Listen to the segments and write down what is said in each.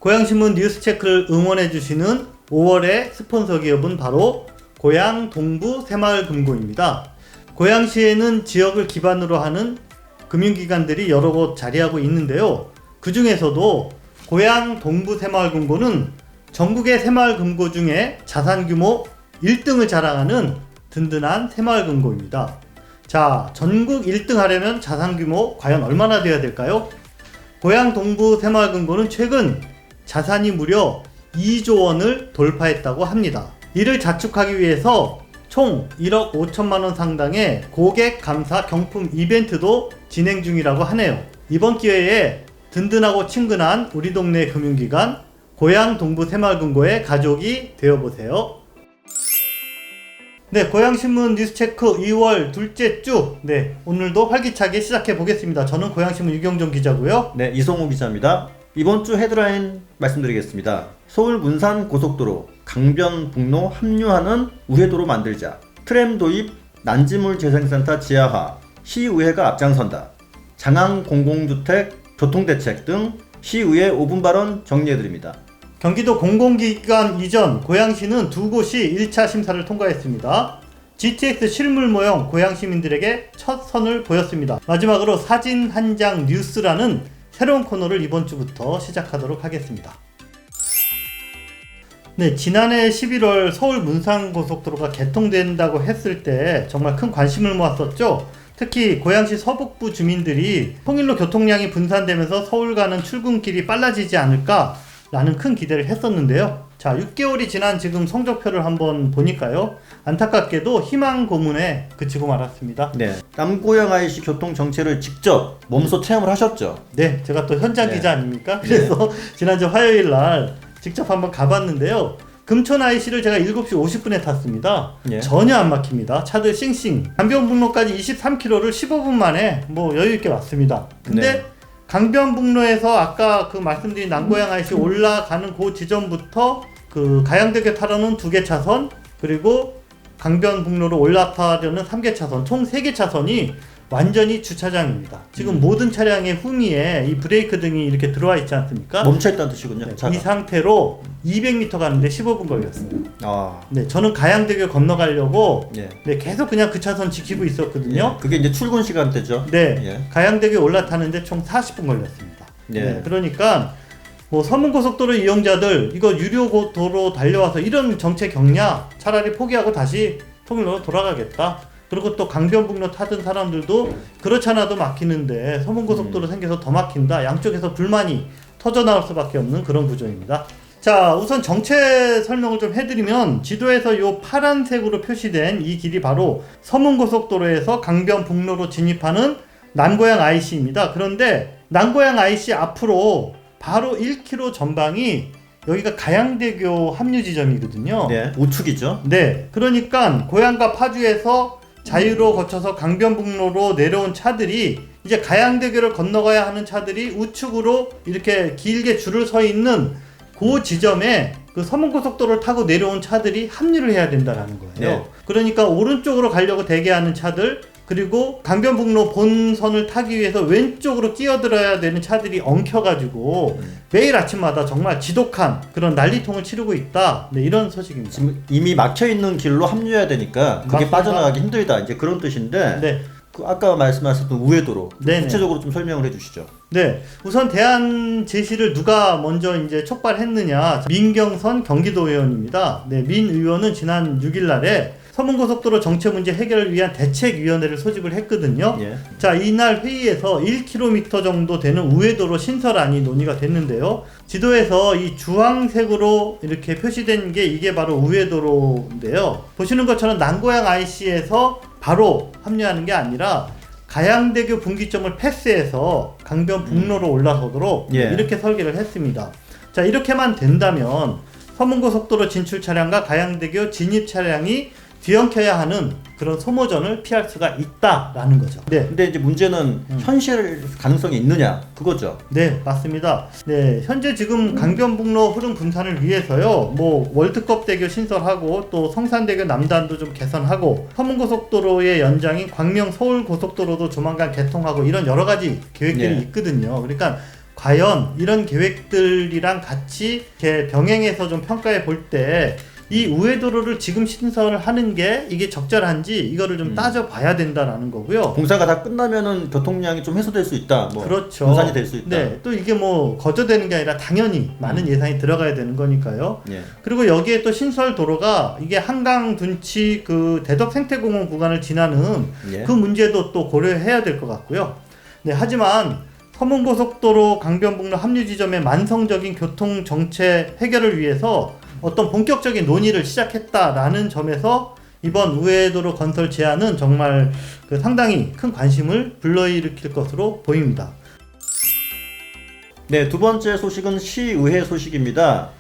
고양신문 뉴스체크를 응원해주시는 5월의 스폰서 기업은 바로 고양 동부 새마을금고입니다. 고양시에는 지역을 기반으로 하는 금융기관들이 여러 곳 자리하고 있는데요. 그 중에서도 고양 동부 새마을금고는 전국의 새마을금고 중에 자산규모 1등을 자랑하는 든든한 새마을금고입니다. 자, 전국 1등 하려면 자산규모 과연 얼마나 돼야 될까요? 고양 동부 새마을금고는 최근 자산이 무려 2조 원을 돌파했다고 합니다. 이를 자축하기 위해서 총 1억 5천만 원 상당의 고객 감사 경품 이벤트도 진행 중이라고 하네요. 이번 기회에 든든하고 친근한 우리 동네 금융기관 고양 동부 새마을금고의 가족이 되어보세요. 네, 고양신문 뉴스체크 2월 둘째 주, 오늘도 활기차게 시작해 보겠습니다. 저는 고양신문 유경종 기자고요. 네, 이성우 기자입니다. 이번 주 헤드라인 말씀드리겠습니다. 서울 문산 고속도로 강변북로 합류하는 우회도로 만들자. 트램 도입 난지물 재생센터 지하화. 시의회가 앞장선다. 장항 공공주택 교통대책 등 시의회 5분 발언 정리해드립니다. 경기도 공공기관 이전 고양시는 두 곳이 1차 심사를 통과했습니다. GTX 실물 모형 고양시민들에게 첫 선을 보였습니다. 마지막으로 사진 한 장 뉴스라는 새로운 코너를 이번 주부터 시작하도록 하겠습니다. 네, 지난해 11월 서울 문산고속도로가 개통된다고 했을 때 정말 큰 관심을 모았었죠. 특히 고양시 서북부 주민들이 통일로 교통량이 분산되면서 서울 가는 출근길이 빨라지지 않을까 라는 큰 기대를 했었는데요. 자, 6개월이 지난 지금 성적표를 한번 보니까요. 안타깝게도 희망 고문에 그치고 말았습니다. 네, 남고양 IC 교통 정체를 직접 몸소 체험을 하셨죠? 네, 제가 또 현장 기자 아닙니까? 그래서 지난주 화요일 날 직접 한번 가봤는데요. 금천 IC를 제가 7시 50분에 탔습니다. 전혀 안 막힙니다. 차들 싱싱. 강변북로까지 23km를 15분 만에 여유있게 왔습니다. 근데 강변북로에서 아까 그 말씀드린 남고양 IC 올라가는 그 지점부터 그 가양대교 타려는 2개 차선, 그리고 강변북로로 올라타려는 3개 차선, 총 3개 차선이 완전히 주차장입니다. 지금 모든 차량의 후미에 이 브레이크 등이 이렇게 들어와 있지 않습니까? 멈춰있다는 뜻이군요. 이 상태로 200m 가는데 15분 걸렸어요. 네, 저는 가양대교 건너가려고 계속 그냥 그 차선 지키고 있었거든요. 그게 이제 출근 시간대죠. 가양대교 올라타는데 총 40분 걸렸습니다. 그러니까 서문고속도로 이용자들 이거 유료 도로 달려와서 이런 정체 경냐, 차라리 포기하고 다시 통일로로 돌아가겠다. 그리고 또 강변북로 타던 사람들도 그렇잖아도 막히는데 서문고속도로 생겨서 더 막힌다. 양쪽에서 불만이 터져나올 수밖에 없는 그런 구조입니다. 자, 우선 정체 설명을 좀 해드리면 지도에서 요 파란색으로 표시된 이 길이 바로 서문고속도로에서 강변북로로 진입하는 남고양 IC입니다. 그런데 남고양 IC 앞으로 바로 1km 전방이 여기가 가양대교 합류 지점이거든요. 우측이죠. 그러니까 고양과 파주에서 자유로 거쳐서 강변북로로 내려온 차들이 이제 가양대교를 건너가야 하는 차들이 우측으로 이렇게 길게 줄을 서 있는 그 지점에 그 서문고속도로를 타고 내려온 차들이 합류를 해야 된다는 거예요. 그러니까 오른쪽으로 가려고 대기하는 차들, 그리고 강변북로 본선을 타기 위해서 왼쪽으로 끼어들어야 되는 차들이 엉켜가지고 매일 아침마다 정말 지독한 그런 난리통을 치르고 있다. 이런 소식입니다. 지금 이미 막혀있는 길로 합류해야 되니까 그게 맞습니다. 빠져나가기 힘들다. 이제 그런 뜻인데 그 아까 말씀하셨던 우회도로 구체적으로 좀 설명을 해주시죠. 우선 대안 제시를 누가 먼저 이제 촉발했느냐, 민경선 경기도의원입니다. 민 의원은 지난 6일 날에 서문고속도로 정체 문제 해결을 위한 대책위원회를 소집을 했거든요. 자, 이날 회의에서 1km 정도 되는 우회도로 신설안이 논의가 됐는데요. 지도에서 이 주황색으로 이렇게 표시된 게 이게 바로 우회도로인데요. 보시는 것처럼 남고양 IC에서 바로 합류하는 게 아니라 가양대교 분기점을 패스해서 강변북로로 올라서도록 이렇게 설계를 했습니다. 자, 이렇게만 된다면 서문고속도로 진출 차량과 가양대교 진입 차량이 뒤엉켜야 하는 그런 소모전을 피할 수가 있다라는 거죠. 근데 이제 문제는 현실 가능성이 있느냐 그거죠. 맞습니다. 현재 지금 강변북로 흐름 분산을 위해서요. 월드컵 대교 신설하고 또 성산대교 남단도 좀 개선하고 서문고속도로의 연장인 광명 서울고속도로도 조만간 개통하고 이런 여러 가지 계획들이 있거든요. 그러니까 과연 이런 계획들이랑 같이 이렇게 병행해서 좀 평가해 볼 때 이 우회도로를 지금 신설을 하는 게 이게 적절한지 이거를 좀 따져봐야 된다라는 거고요. 공사가 다 끝나면은 교통량이 좀 해소될 수 있다. 뭐 그렇죠. 분산이 될 수 있다. 네, 또 이게 뭐 거저되는 게 아니라 당연히 많은 예산이 들어가야 되는 거니까요. 예. 그리고 여기에 또 신설 도로가 이게 한강 둔치 그 대덕 생태공원 구간을 지나는 예. 그 문제도 또 고려해야 될 것 같고요. 네, 하지만 서문고속도로 강변북로 합류 지점의 만성적인 교통 정체 해결을 위해서 어떤 본격적인 논의를 시작했다라는 점에서 이번 우회도로 건설 제안은 정말 그 상당히 큰 관심을 불러일으킬 것으로 보입니다. 네, 두 번째 소식은 시의회 소식입니다.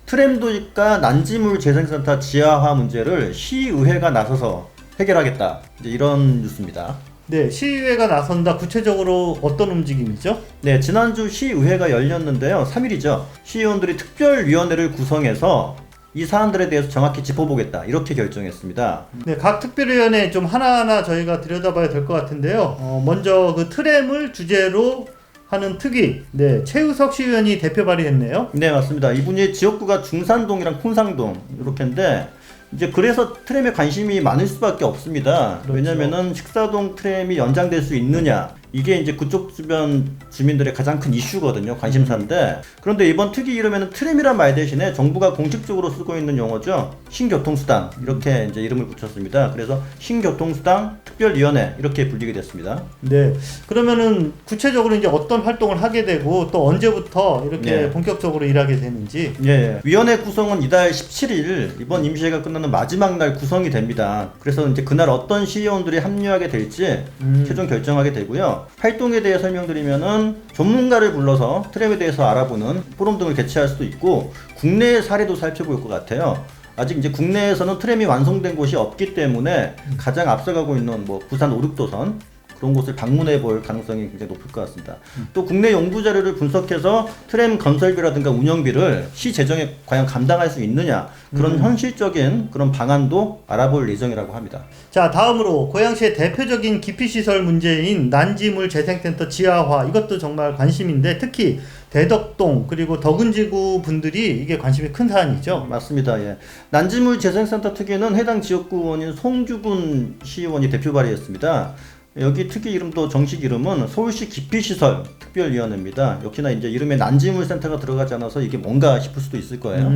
트램 도입과 난지물 재생센터 지하화 문제를 시의회가 나서서 해결하겠다. 이제 이런 뉴스입니다. 네, 시의회가 나선다. 구체적으로 어떤 움직임이죠? 네, 지난주 시의회가 열렸는데요. 3일이죠. 시의원들이 특별위원회를 구성해서 이 사안들에 대해서 정확히 짚어보겠다. 이렇게 결정했습니다. 네, 각 특별위원회 좀 하나하나 저희가 들여다봐야 될 것 같은데요. 먼저 그 트램을 주제로 하는 특위, 네, 최우석 시의원이 대표 발의했네요. 네, 맞습니다. 이분이 지역구가 중산동이랑 폰상동 이렇게인데 이제 그래서 트램에 관심이 많을 수밖에 없습니다. 그렇죠. 왜냐면은 식사동 트램이 연장될 수 있느냐, 이게 이제 그쪽 주변 주민들의 가장 큰 이슈거든요. 관심사인데, 그런데 이번 특위 이름에는 트램이란 말 대신에 정부가 공식적으로 쓰고 있는 용어죠. 신교통수당, 이렇게 이제 이름을 붙였습니다. 그래서 신교통수당 특별위원회 이렇게 불리게 됐습니다. 네, 그러면은 구체적으로 이제 어떤 활동을 하게 되고 또 언제부터 이렇게 네. 본격적으로 일하게 되는지. 예, 위원회 구성은 이달 17일 이번 임시회가 끝나는 마지막 날 구성이 됩니다. 그래서 이제 그날 어떤 시의원들이 합류하게 될지 최종 결정하게 되고요. 활동에 대해 설명드리면은 전문가를 불러서 트램에 대해서 알아보는 포럼 등을 개최할 수도 있고 국내의 사례도 살펴볼 것 같아요. 아직 이제 국내에서는 트램이 완성된 곳이 없기 때문에 가장 앞서가고 있는 뭐 부산 5, 6도선 그런 곳을 방문해 볼 가능성이 굉장히 높을 것 같습니다. 또 국내 연구 자료를 분석해서 트램 건설비라든가 운영비를 시 재정에 과연 감당할 수 있느냐 그런 현실적인 그런 방안도 알아볼 예정이라고 합니다. 자, 다음으로 고양시의 대표적인 기피시설 문제인 난지물 재생센터 지하화, 이것도 정말 관심인데 특히 대덕동 그리고 덕은지구 분들이 이게 관심이 큰 사안이죠. 맞습니다. 예. 난지물 재생센터 특위는 해당 지역구 의원인 송주근 시의원이 대표 발의했습니다. 여기 특위 이름도 정식 이름은 서울시 기피시설 특별위원회입니다. 역시나 이제 이름에 난지물 센터가 들어가지 않아서 이게 뭔가 싶을 수도 있을 거예요.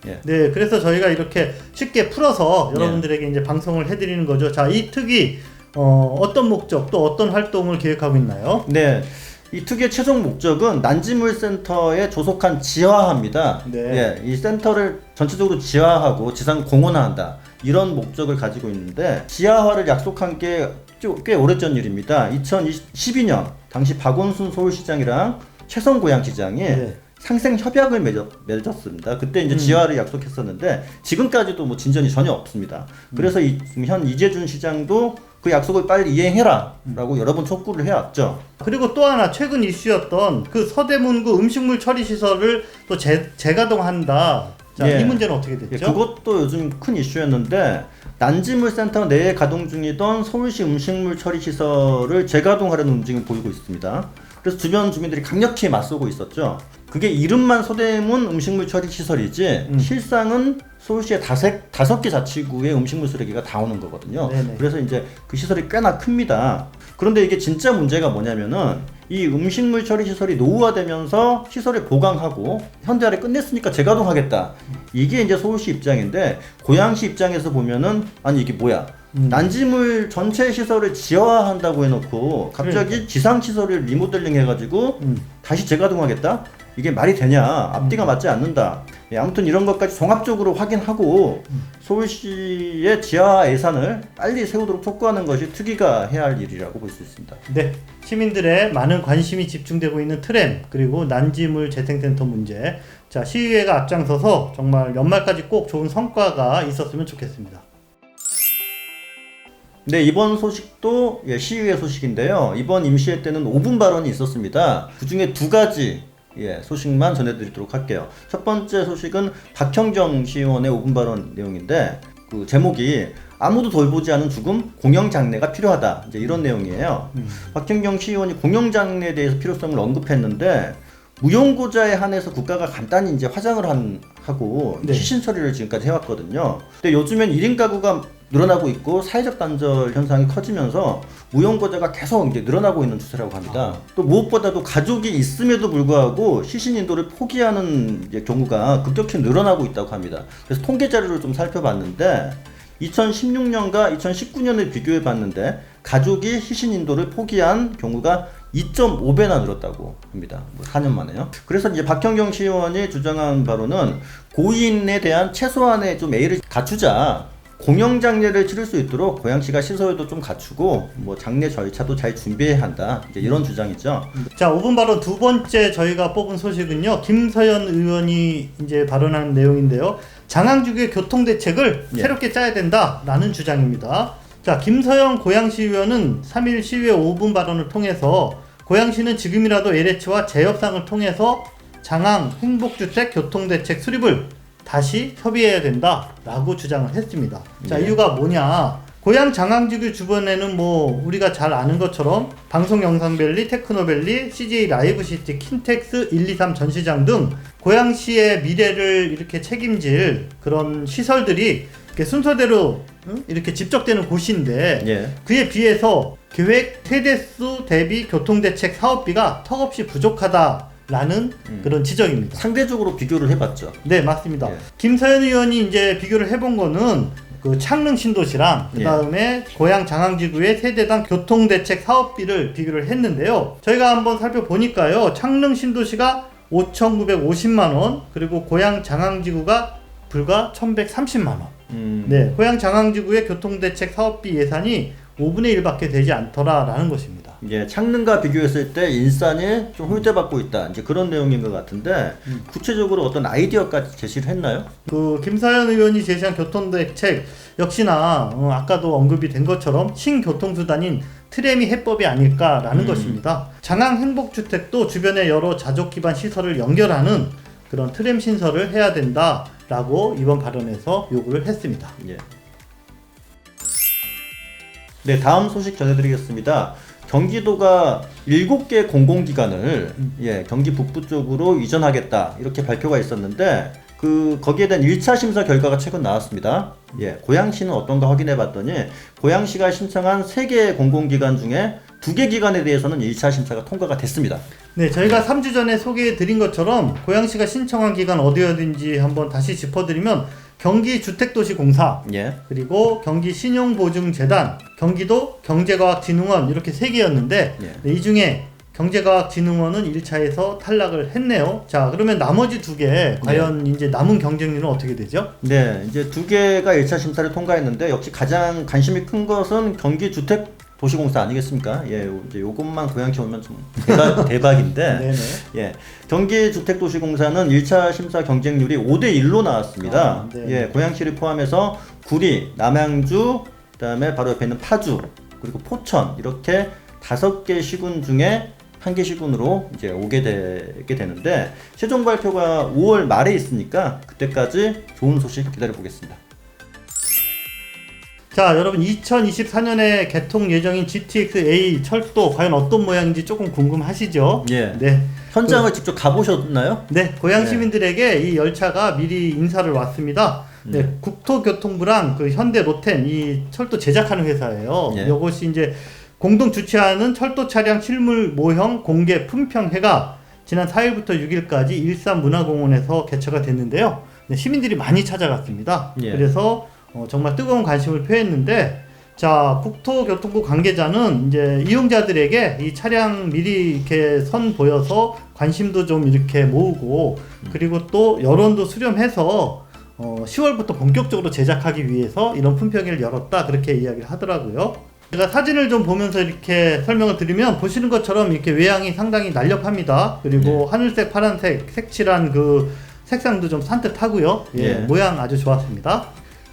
예. 네, 그래서 저희가 이렇게 쉽게 풀어서 여러분들에게 이제 방송을 해드리는 거죠. 자, 이 특위 어떤 목적 또 어떤 활동을 계획하고 있나요? 네. 이 특위의 최종 목적은 난지물 센터에 조속한 지하화입니다. 네. 예, 이 센터를 전체적으로 지하하고 지상 공원화한다. 이런 목적을 가지고 있는데 지하화를 약속한 게 꽤 오래전 일입니다. 2012년 당시 박원순 서울시장이랑 최성고양시장이 상생 협약을 맺었습니다. 그때 이제 지하를 약속했었는데 지금까지도 뭐 진전이 전혀 없습니다. 그래서 현 이재준 시장도 그 약속을 빨리 이행해라라고 여러 번 촉구를 해왔죠. 그리고 또 하나 최근 이슈였던 그 서대문구 음식물 처리 시설을 또 재가동한다. 자, 예. 이 문제는 어떻게 됐죠? 예, 그것도 요즘 큰 이슈였는데 난지물 센터 내에 가동 중이던 서울시 음식물 처리 시설을 재가동하려는 움직임을 보이고 있습니다. 그래서 주변 주민들이 강력히 맞서고 있었죠. 그게 이름만 서대문 음식물 처리 시설이지 실상은 서울시의 5개 자치구의 음식물 쓰레기가 다 오는 거거든요. 네네. 그래서 이제 그 시설이 꽤나 큽니다. 그런데 이게 진짜 문제가 뭐냐면은 이 음식물 처리 시설이 노후화되면서 시설을 보강하고 현대화를 끝냈으니까 재가동하겠다. 이게 이제 서울시 입장인데 고양시 입장에서 보면은 아니 이게 뭐야? 난지물 전체 시설을 지하화한다고 해놓고 갑자기 그러니까. 지상 시설을 리모델링 해가지고 다시 재가동하겠다? 이게 말이 되냐? 앞뒤가 맞지 않는다. 예, 아무튼 이런 것까지 종합적으로 확인하고 서울시의 지하 예산을 빨리 세우도록 촉구하는 것이 특위가 해야 할 일이라고 볼 수 있습니다. 네, 시민들의 많은 관심이 집중되고 있는 트램 그리고 난지물 재생센터 문제. 자, 시의회가 앞장서서 정말 연말까지 꼭 좋은 성과가 있었으면 좋겠습니다. 네, 이번 소식도 시의회 소식인데요. 이번 임시회 때는 5분 발언이 있었습니다. 그 중에 2가지 소식만 전해드리도록 할게요. 첫 번째 소식은 박형정 시의원의 5분 발언 내용인데 그 제목이 아무도 돌보지 않은 죽음 공영장례가 필요하다. 이제 이런 내용이에요. 박형정 시의원이 공영장례에 대해서 필요성을 언급했는데 무용고자에 한해서 국가가 간단히 이제 화장을 하고 네. 시신 처리를 지금까지 해왔거든요. 근데 요즘엔 1인 가구가 늘어나고 있고 사회적 단절 현상이 커지면서 무용고자가 계속 이제 늘어나고 있는 추세라고 합니다. 또 무엇보다도 가족이 있음에도 불구하고 시신 인도를 포기하는 이제 경우가 급격히 늘어나고 있다고 합니다. 그래서 통계 자료를 좀 살펴봤는데 2016년과 2019년을 비교해 봤는데 가족이 시신 인도를 포기한 경우가 2.5배나 늘었다고 합니다. 4년 만에요. 그래서 이제 박형경 시의원이 주장한 바로는 고인에 대한 최소한의 좀 예의를 갖추자. 공영 장례를 치를 수 있도록 고양시가 시설도 좀 갖추고 뭐 장례 절차도 잘 준비해야 한다. 이제 이런 주장이죠. 자, 5분 발언 두 번째 저희가 뽑은 소식은요. 김서연 의원이 이제 발언한 내용인데요. 장항지구의 교통대책을 예. 새롭게 짜야 된다라는 주장입니다. 자, 김서연 고양시 의원은 3일 시위의 5분 발언을 통해서 고양시는 지금이라도 LH와 재협상을 통해서 장항 행복주택 교통대책 수립을 다시 협의해야 된다라고 주장을 했습니다. 자, 네. 이유가 뭐냐? 고양 장항지구 주변에는 뭐 우리가 잘 아는 것처럼 방송영상밸리, 테크노밸리, CJ 라이브시티, 킨텍스 123 전시장 등 고양시의 미래를 이렇게 책임질 그런 시설들이 이렇게 순서대로 이렇게 집적되는 곳인데 예. 그에 비해서 계획 세대수 대비 교통대책 사업비가 턱없이 부족하다라는 그런 지적입니다. 상대적으로 비교를 해봤죠. 네, 맞습니다. 예. 김서연 의원이 이제 비교를 해본 거는 그 창릉 신도시랑 그 다음에 고양 장항지구의 세대당 교통대책 사업비를 비교를 했는데요. 저희가 한번 살펴보니까요. 창릉 신도시가 5,950만 원, 그리고 고양 장항지구가 불과 1,130만 원. 네, 고양 장항지구의 교통대책 사업비 예산이 5분의 1밖에 되지 않더라라는 것입니다. 예, 창릉과 비교했을 때 인산이 좀 홀대받고 있다. 이제 그런 내용인 것 같은데 구체적으로 어떤 아이디어까지 제시를 했나요? 그 김사연 의원이 제시한 교통대책 역시나 아까도 언급이 된 것처럼 신교통수단인 트램이 해법이 아닐까라는 것입니다. 장항 행복주택도 주변에 여러 자족 기반 시설을 연결하는 그런 트램 신설을 해야 된다라고 이번 발언에서 요구를 했습니다. 예. 네, 다음 소식 전해드리겠습니다. 경기도가 7개 공공기관을 경기 북부 쪽으로 이전하겠다 이렇게 발표가 있었는데 거기에 대한 1차 심사 결과가 최근 나왔습니다. 고양시는 어떤가 확인해 봤더니 고양시가 신청한 3개 공공기관 중에 2개 기관에 대해서는 1차 심사가 통과가 됐습니다. 네, 저희가 3주 전에 소개해 드린 것처럼 고양시가 신청한 기관 어디였는지 한번 다시 짚어드리면 경기주택도시공사, 그리고 경기신용보증재단, 경기도 경제과학진흥원 이렇게 3개였는데 네, 이 중에 경제과학진흥원은 1차에서 탈락을 했네요. 자, 그러면 나머지 2개 과연 이제 남은 경쟁률은 어떻게 되죠? 네, 이제 2개가 1차 심사를 통과했는데 역시 가장 관심이 큰 것은 경기주택도시공사 아니겠습니까? 이제 요것만 고양시 오면 좀 대박인데. 네네. 경기주택도시공사는 1차 심사 경쟁률이 5대1로 나왔습니다. 네. 고양시를 포함해서 구리, 남양주, 그다음에 바로 옆에 있는 파주, 그리고 포천 이렇게 5개 시군 중에 1개 시군으로 이제 오게 되게 되는데 최종 발표가 5월 말에 있으니까 그때까지 좋은 소식 기다려 보겠습니다. 자, 여러분 2024년에 개통 예정인 GTX-A 철도 과연 어떤 모양인지 조금 궁금하시죠? 네. 현장을 직접 가보셨나요? 네, 고양 시민들에게 이 열차가 미리 인사를 왔습니다. 네, 국토교통부랑 그 현대 로텐 이 철도 제작하는 회사예요. 이것이 이제 공동 주최하는 철도 차량 실물 모형 공개 품평회가 지난 4일부터 6일까지 일산 문화공원에서 개최가 됐는데요. 네, 시민들이 많이 찾아갔습니다. 그래서 정말 뜨거운 관심을 표했는데, 자, 국토교통부 관계자는 이제 이용자들에게 이 차량 미리 이렇게 선 보여서 관심도 좀 이렇게 모으고, 그리고 또 여론도 수렴해서 10월부터 본격적으로 제작하기 위해서 이런 품평회를 열었다, 그렇게 이야기를 하더라고요. 제가 사진을 좀 보면서 이렇게 설명을 드리면 보시는 것처럼 이렇게 외양이 상당히 날렵합니다. 그리고 하늘색, 파란색, 색칠한 그 색상도 좀 산뜻하고요. 모양 아주 좋았습니다.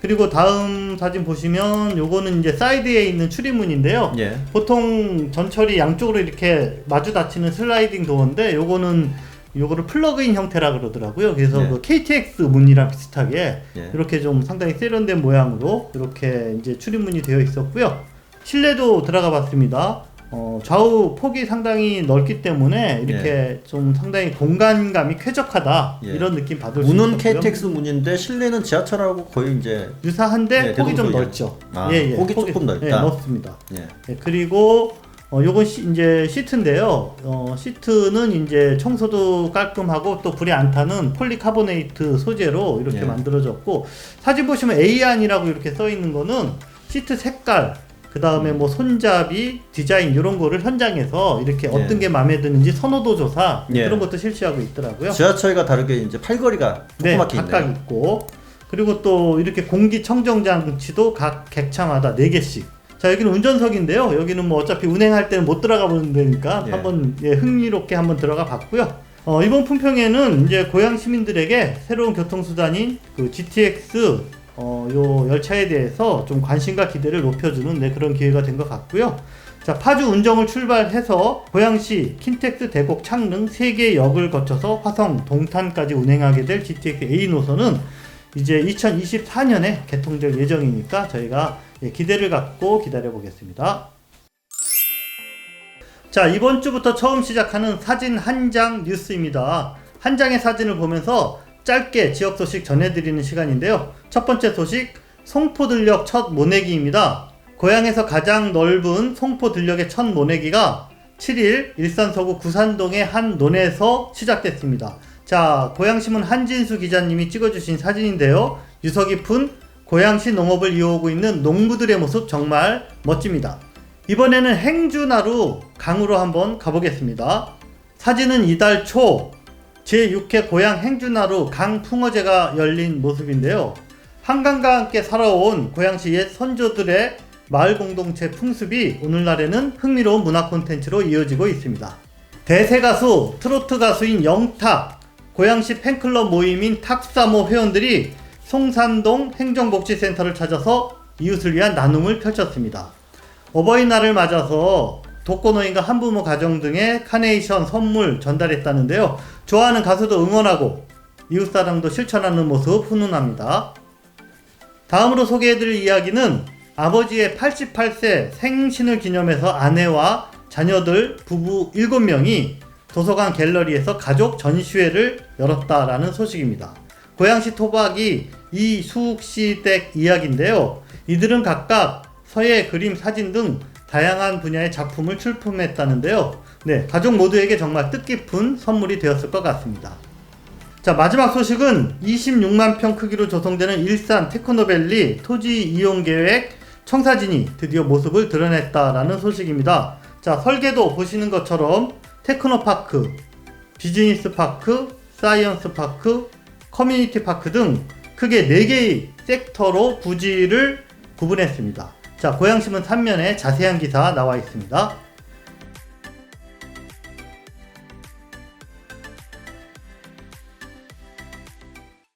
그리고 다음 사진 보시면 요거는 이제 사이드에 있는 출입문인데요. 보통 전철이 양쪽으로 이렇게 마주 닫히는 슬라이딩 도어인데 요거를 플러그인 형태라 그러더라고요. 그래서 그 KTX 문이랑 비슷하게 이렇게 좀 상당히 세련된 모양으로 이렇게 이제 출입문이 되어 있었고요. 실내도 들어가 봤습니다. 좌우 폭이 상당히 넓기 때문에 이렇게 예. 좀 상당히 공간감이 쾌적하다 예. 이런 느낌 받을 수 있고요. 문은 KTX 문인데 실내는 지하철하고 거의 이제 유사한데 예, 폭이 좀 대동소이야. 넓죠. 아, 폭이 조금 넓다. 예, 넓습니다. 예. 예, 그리고 요건 이제 시트인데요. 시트는 이제 청소도 깔끔하고 또 불이 안 타는 폴리카보네이트 소재로 이렇게 예. 만들어졌고, 사진 보시면 A안이라고 이렇게 써 있는 거는 시트 색깔, 그 다음에 뭐 손잡이, 디자인 이런 거를 현장에서 이렇게 예. 어떤 게 마음에 드는지 선호도 조사 예. 그런 것도 실시하고 있더라고요. 지하철과 다르게 이제 팔걸이가 네, 조그맣게 각각 있네요. 있고, 그리고 또 이렇게 공기청정 장치도 각 객차마다 4개씩. 자, 여기는 운전석인데요. 여기는 뭐 어차피 운행할 때는 못 들어가 보는 데니까 예. 한번 흥미롭게 한번 들어가 봤고요. 이번 품평에는 이제 고향 시민들에게 새로운 교통수단인 그 GTX 요 열차에 대해서 좀 관심과 기대를 높여주는 그런 기회가 된 것 같고요. 자, 파주 운정을 출발해서 고양시, 킨텍스, 대곡, 창릉 3개 역을 거쳐서 화성, 동탄까지 운행하게 될 GTX A 노선은 이제 2024년에 개통될 예정이니까 저희가 기대를 갖고 기다려 보겠습니다. 자, 이번 주부터 처음 시작하는 사진 한 장 뉴스입니다. 한 장의 사진을 보면서 짧게 지역 소식 전해드리는 시간인데요. 첫 번째 소식, 송포들녘 첫 모내기입니다. 고향에서 가장 넓은 송포들녘의 첫 모내기가 7일 일산 서구 구산동의 한 논에서 시작됐습니다. 자, 고양신문 한진수 기자님이 찍어주신 사진인데요. 유서 깊은 고양시 농업을 이어오고 있는 농부들의 모습 정말 멋집니다. 이번에는 행주나루 강으로 한번 가보겠습니다. 사진은 이달 초 제6회 고양 행주나루 강 풍어제가 열린 모습인데요. 한강과 함께 살아온 고양시 옛 선조들의 마을 공동체 풍습이 오늘날에는 흥미로운 문화 콘텐츠로 이어지고 있습니다. 대세 가수, 트로트 가수인 영탁, 고양시 팬클럽 모임인 탁사모 회원들이 송산동 행정복지센터를 찾아서 이웃을 위한 나눔을 펼쳤습니다. 어버이날을 맞아서 독거노인과 한부모 가정 등의 카네이션 선물 전달했다는데요. 좋아하는 가수도 응원하고 이웃사랑도 실천하는 모습 훈훈합니다. 다음으로 소개해드릴 이야기는 아버지의 88세 생신을 기념해서 아내와 자녀들 부부 7명이 도서관 갤러리에서 가족 전시회를 열었다라는 소식입니다. 고양시 토박이 이수욱씨 댁 이야기인데요. 이들은 각각 서예, 그림, 사진 등 다양한 분야의 작품을 출품했다는데요. 네, 가족 모두에게 정말 뜻깊은 선물이 되었을 것 같습니다. 자, 마지막 소식은 26만 평 크기로 조성되는 일산 테크노밸리 토지 이용 계획 청사진이 드디어 모습을 드러냈다라는 소식입니다. 자, 설계도 보시는 것처럼 테크노파크, 비즈니스파크, 사이언스파크, 커뮤니티파크 등 크게 4개의 섹터로 부지를 구분했습니다. 자, 고양신문 3면에 자세한 기사 나와 있습니다.